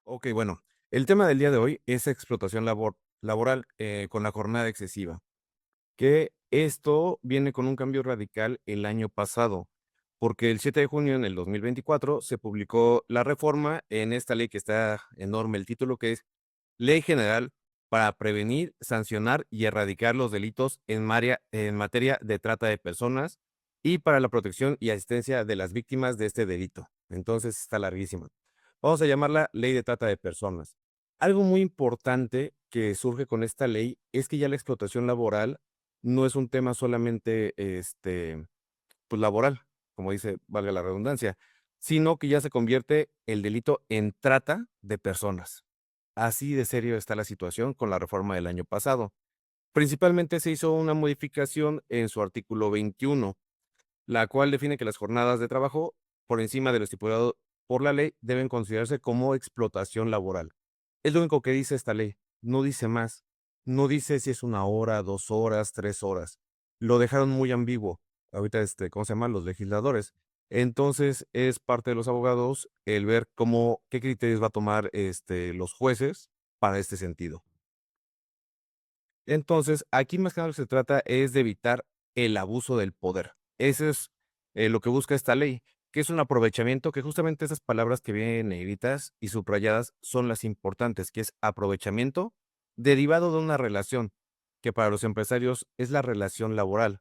Ok, bueno, el tema del día de hoy es explotación laboral con la jornada excesiva, que esto viene con un cambio radical el año pasado, porque el 7 de junio en el 2024 se publicó la reforma en esta ley que está enorme, el título que es Ley General para prevenir, sancionar y erradicar los delitos en materia de trata de personas y para la protección y asistencia de las víctimas de este delito. Entonces está larguísima. Vamos a llamarla Ley de Trata de Personas. Algo muy importante que surge con esta ley es que ya la explotación laboral no es un tema solamente, pues laboral, como dice, valga la redundancia, sino que ya se convierte el delito en trata de personas. Así de serio está la situación con la reforma del año pasado. Principalmente se hizo una modificación en su artículo 21, la cual define que las jornadas de trabajo por encima de lo estipulado por la ley deben considerarse como explotación laboral. Es lo único que dice esta ley, no dice más. No dice si es 1 hora, 2 horas, 3 horas. Lo dejaron muy ambiguo. Ahorita, ¿cómo se llama? Los legisladores. Entonces, es parte de los abogados el ver qué criterios va a tomar, los jueces para este sentido. Entonces, aquí más que nada lo que se trata es de evitar el abuso del poder. Eso es lo que busca esta ley, que es un aprovechamiento, que justamente esas palabras que vienen en negritas y subrayadas son las importantes, que es aprovechamiento derivado de una relación, que para los empresarios es la relación laboral,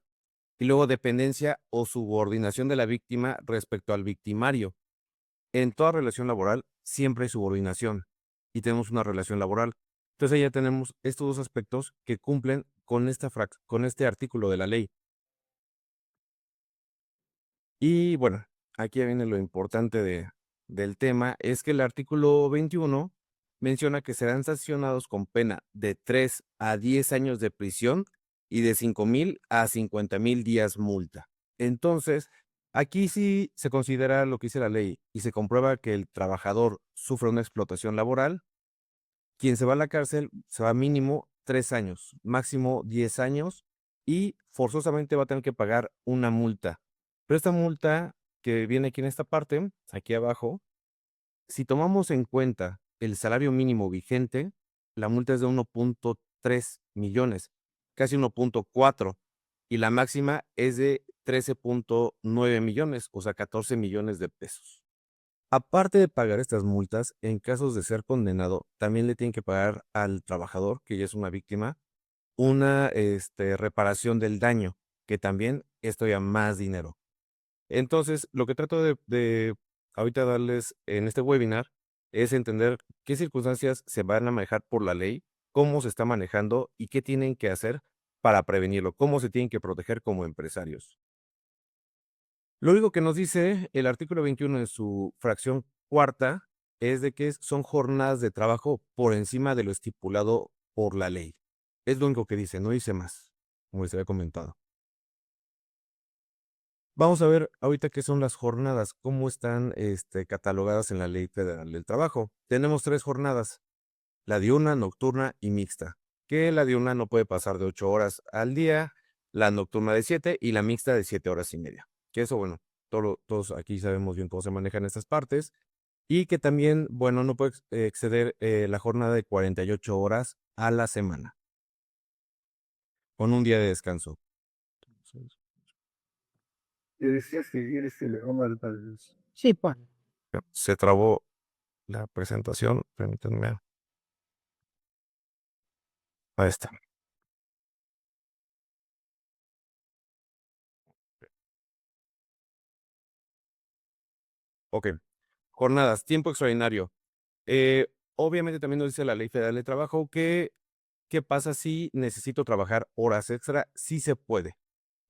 y luego dependencia o subordinación de la víctima respecto al victimario. En toda relación laboral siempre hay subordinación y tenemos una relación laboral. Entonces ahí ya tenemos estos dos aspectos que cumplen con con este artículo de la ley. Y bueno, aquí ya viene lo importante del tema, es que el artículo 21 menciona que serán sancionados con pena de 3 a 10 años de prisión y de 5,000 a 50,000 días multa. Entonces, aquí sí se considera lo que dice la ley y se comprueba que el trabajador sufre una explotación laboral. Quien se va a la cárcel se va mínimo 3 años, máximo 10 años y forzosamente va a tener que pagar una multa. Pero esta multa que viene aquí en esta parte, aquí abajo, si tomamos en cuenta el salario mínimo vigente, la multa es de 1,3 millones, casi 1,4, y la máxima es de 13,9 millones, o sea, 14 millones de pesos. Aparte de pagar estas multas, en casos de ser condenado, también le tienen que pagar al trabajador, que ya es una víctima, una, reparación del daño, que también es todavía más dinero. Entonces, lo que trato de ahorita darles en este webinar es entender qué circunstancias se van a manejar por la ley, cómo se está manejando y qué tienen que hacer para prevenirlo, cómo se tienen que proteger como empresarios. Lo único que nos dice el artículo 21 en su fracción cuarta es de que son jornadas de trabajo por encima de lo estipulado por la ley. Es lo único que dice, no dice más, como les había comentado. Vamos a ver ahorita qué son las jornadas, cómo están catalogadas en la Ley Federal del Trabajo. Tenemos 3 jornadas, la diurna, nocturna y mixta, que la diurna no puede pasar de 8 horas al día, la nocturna de 7 y la mixta de 7 horas y media. Que eso, bueno, todos aquí sabemos bien cómo se manejan estas partes. Y que también, bueno, no puede exceder la jornada de 48 horas a la semana, con un día de descanso. Entonces, Y decías que quieres que le vamos a tal vez. se trabó la presentación, permítanme. Ahí está. Ok. Jornadas, tiempo extraordinario. Obviamente también nos dice la Ley Federal de Trabajo que qué pasa si necesito trabajar horas extra. Sí se puede.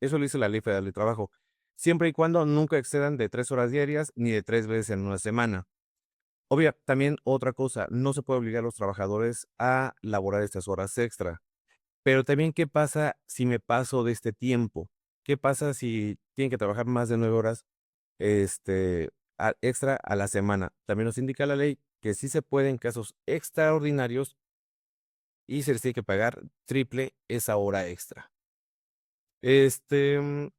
Eso lo dice la Ley Federal de Trabajo. Siempre y cuando nunca excedan de 3 horas diarias ni de 3 veces en una semana. Obvio, también otra cosa, no se puede obligar a los trabajadores a laborar estas horas extra. Pero también, ¿qué pasa si me paso de este tiempo? ¿Qué pasa si tienen que trabajar más de 9 horas, extra a la semana? También nos indica la ley que sí se puede en casos extraordinarios y se les tiene que pagar triple esa hora extra. Este, mm,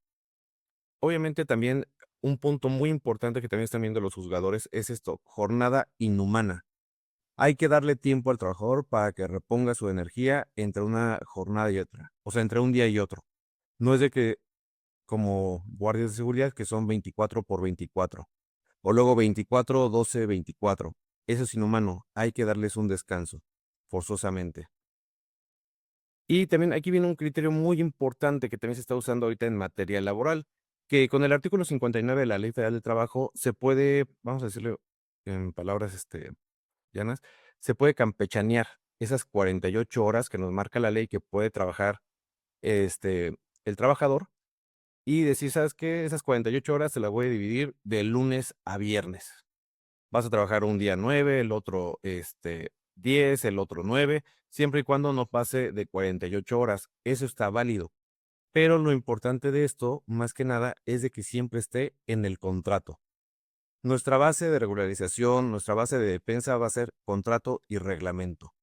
obviamente también un punto muy importante que también están viendo los juzgadores es esto, jornada inhumana. Hay que darle tiempo al trabajador para que reponga su energía entre una jornada y otra, o sea, entre un día y otro. No es de que como guardias de seguridad que son 24 por 24, o luego 24, 12, 24. Eso es inhumano, hay que darles un descanso, forzosamente. Y también aquí viene un criterio muy importante que también se está usando ahorita en materia laboral, que con el artículo 59 de la Ley Federal del Trabajo se puede, vamos a decirlo en palabras llanas, se puede campechanear esas 48 horas que nos marca la ley que puede trabajar el trabajador y decir, ¿sabes qué? Esas 48 horas se las voy a dividir de lunes a viernes. Vas a trabajar un día 9, el otro 10, el otro 9, siempre y cuando no pase de 48 horas. Eso está válido. Pero lo importante de esto, más que nada, es de que siempre esté en el contrato. Nuestra base de regularización, nuestra base de defensa va a ser contrato y reglamento.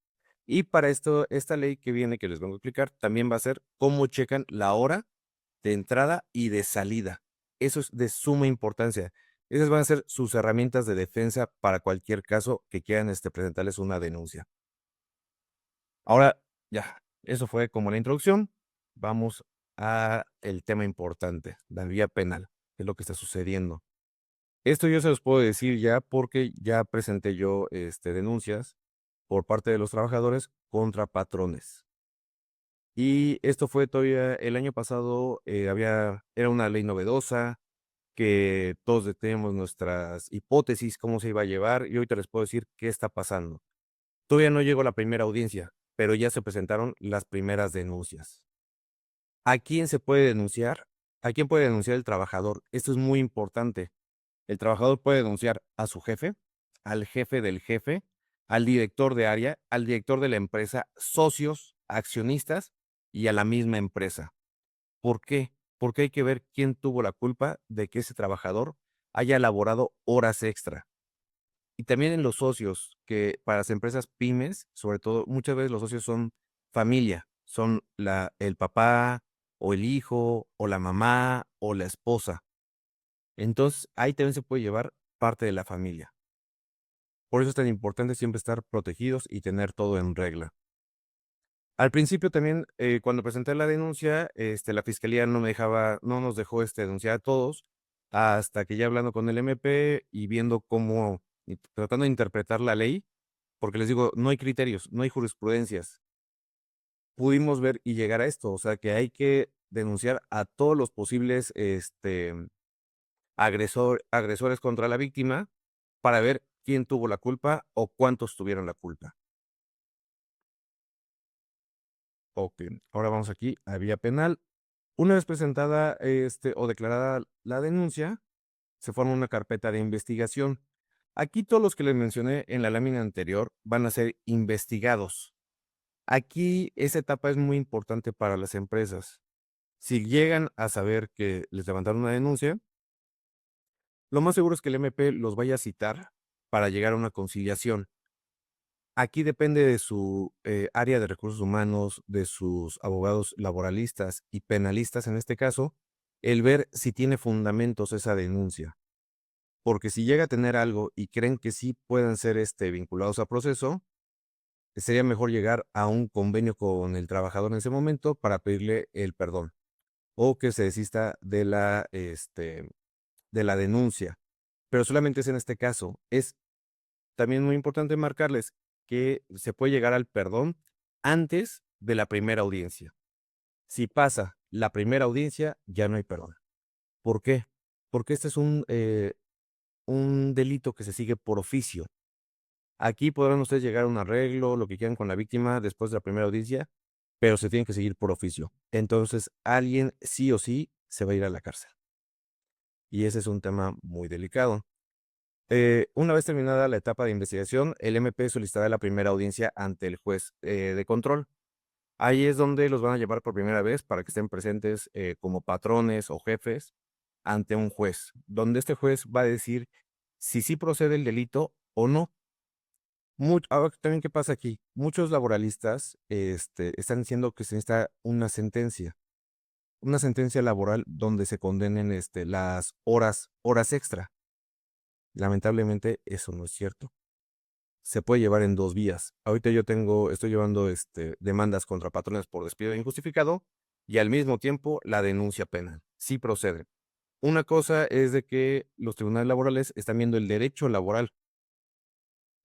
Y para esto, esta ley que viene, que les vengo a explicar, también va a ser cómo checan la hora de entrada y de salida. Eso es de suma importancia. Esas van a ser sus herramientas de defensa para cualquier caso que quieran presentarles una denuncia. Ahora, ya, eso fue como la introducción. Vamos a el tema importante, la vía penal, que es lo que está sucediendo. Esto yo se los puedo decir ya porque ya presenté yo denuncias por parte de los trabajadores contra patrones. Y esto fue todavía el año pasado, era una ley novedosa, que todos tenemos nuestras hipótesis, cómo se iba a llevar, y ahorita les puedo decir qué está pasando. Todavía no llegó la primera audiencia, pero ya se presentaron las primeras denuncias. ¿A quién se puede denunciar? ¿A quién puede denunciar el trabajador? Esto es muy importante. El trabajador puede denunciar a su jefe, al jefe del jefe, al director de área, al director de la empresa, socios, accionistas y a la misma empresa. ¿Por qué? Porque hay que ver quién tuvo la culpa de que ese trabajador haya elaborado horas extra. Y también en los socios, que para las empresas pymes, sobre todo, muchas veces los socios son familia, son el papá o el hijo o la mamá o la esposa. Entonces, ahí también se puede llevar parte de la familia. Por eso es tan importante siempre estar protegidos y tener todo en regla. Al principio también, cuando presenté la denuncia, la fiscalía no nos dejó denunciar a todos, hasta que ya hablando con el MP y viendo cómo, y tratando de interpretar la ley, porque les digo, no hay criterios, no hay jurisprudencias. Pudimos ver y llegar a esto, o sea, que hay que denunciar a todos los posibles, agresores contra la víctima para ver quién tuvo la culpa o cuántos tuvieron la culpa. Ok, ahora vamos aquí a vía penal. Una vez presentada o declarada la denuncia, se forma una carpeta de investigación. Aquí todos los que les mencioné en la lámina anterior van a ser investigados. Aquí esa etapa es muy importante para las empresas. Si llegan a saber que les levantaron una denuncia, lo más seguro es que el MP los vaya a citar para llegar a una conciliación. Aquí depende de su área de recursos humanos, de sus abogados laboralistas y penalistas en este caso, el ver si tiene fundamentos esa denuncia. Porque si llega a tener algo y creen que sí puedan ser vinculados a proceso, sería mejor llegar a un convenio con el trabajador en ese momento para pedirle el perdón o que se desista de la denuncia. Pero solamente es en este caso. Es también muy importante marcarles que se puede llegar al perdón antes de la primera audiencia. Si pasa la primera audiencia, ya no hay perdón. ¿Por qué? Porque este es un delito que se sigue por oficio. Aquí podrán ustedes llegar a un arreglo, lo que quieran con la víctima después de la primera audiencia, pero se tiene que seguir por oficio. Entonces, alguien sí o sí se va a ir a la cárcel. Y ese es un tema muy delicado. Una vez terminada la etapa de investigación, el MP solicitará la primera audiencia ante el juez de control. Ahí es donde los van a llevar por primera vez para que estén presentes como patrones o jefes ante un juez, donde este juez va a decir si sí procede el delito o no. Ahora también, ¿qué pasa aquí? Muchos laboralistas están diciendo que se necesita una sentencia laboral donde se condenen las horas extra. Lamentablemente eso no es cierto. se puede llevar en 2 vías. Ahorita estoy llevando, demandas contra patrones por despido injustificado y al mismo tiempo la denuncia penal. Sí procede. Una cosa es de que los tribunales laborales están viendo el derecho laboral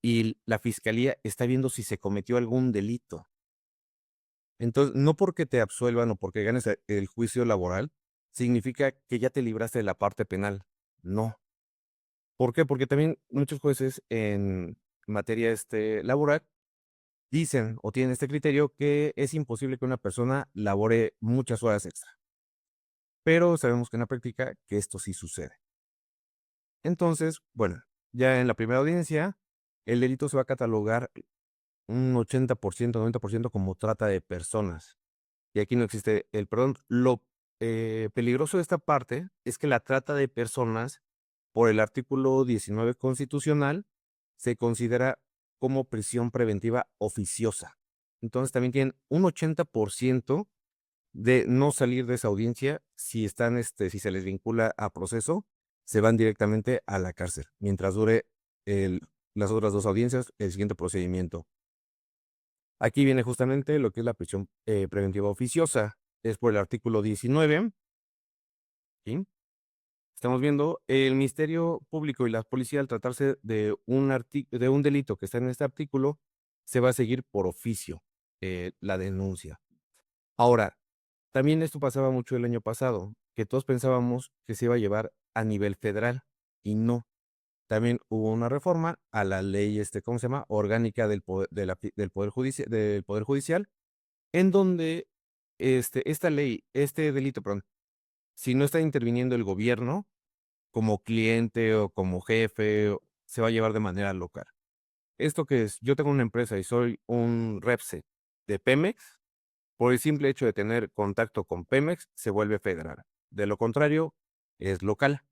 y la fiscalía está viendo si se cometió algún delito. Entonces, no porque te absuelvan o porque ganes el juicio laboral, significa que ya te libraste de la parte penal. No. ¿Por qué? Porque también muchos jueces en materia, laboral dicen o tienen este criterio que es imposible que una persona labore muchas horas extra, pero sabemos que en la práctica que esto sí sucede. Entonces, bueno, ya en la primera audiencia, el delito se va a catalogar un 80%, 90% como trata de personas. Y aquí no existe el perdón. Lo peligroso de esta parte es que la trata de personas, por el artículo 19 constitucional, se considera como prisión preventiva oficiosa. Entonces también tienen un 80% de no salir de esa audiencia si están, si se les vincula a proceso, se van directamente a la cárcel, mientras dure el, las otras 2 audiencias, el siguiente procedimiento. Aquí viene justamente lo que es la prisión preventiva oficiosa. Es por el artículo 19, ¿sí? Estamos viendo el Ministerio Público y la policía, al tratarse de de un delito que está en este artículo, se va a seguir por oficio la denuncia. Ahora, también esto pasaba mucho el año pasado, que todos pensábamos que se iba a llevar a nivel federal y no. También hubo una reforma a la ley, ¿cómo se llama? Orgánica del Poder Judicial, en donde esta ley, este delito, perdón, si no está interviniendo el gobierno como cliente o como jefe, se va a llevar de manera local. ¿Esto qué es? Yo tengo una empresa y soy un REPSE de Pemex. Por el simple hecho de tener contacto con Pemex, se vuelve federal. De lo contrario, es local.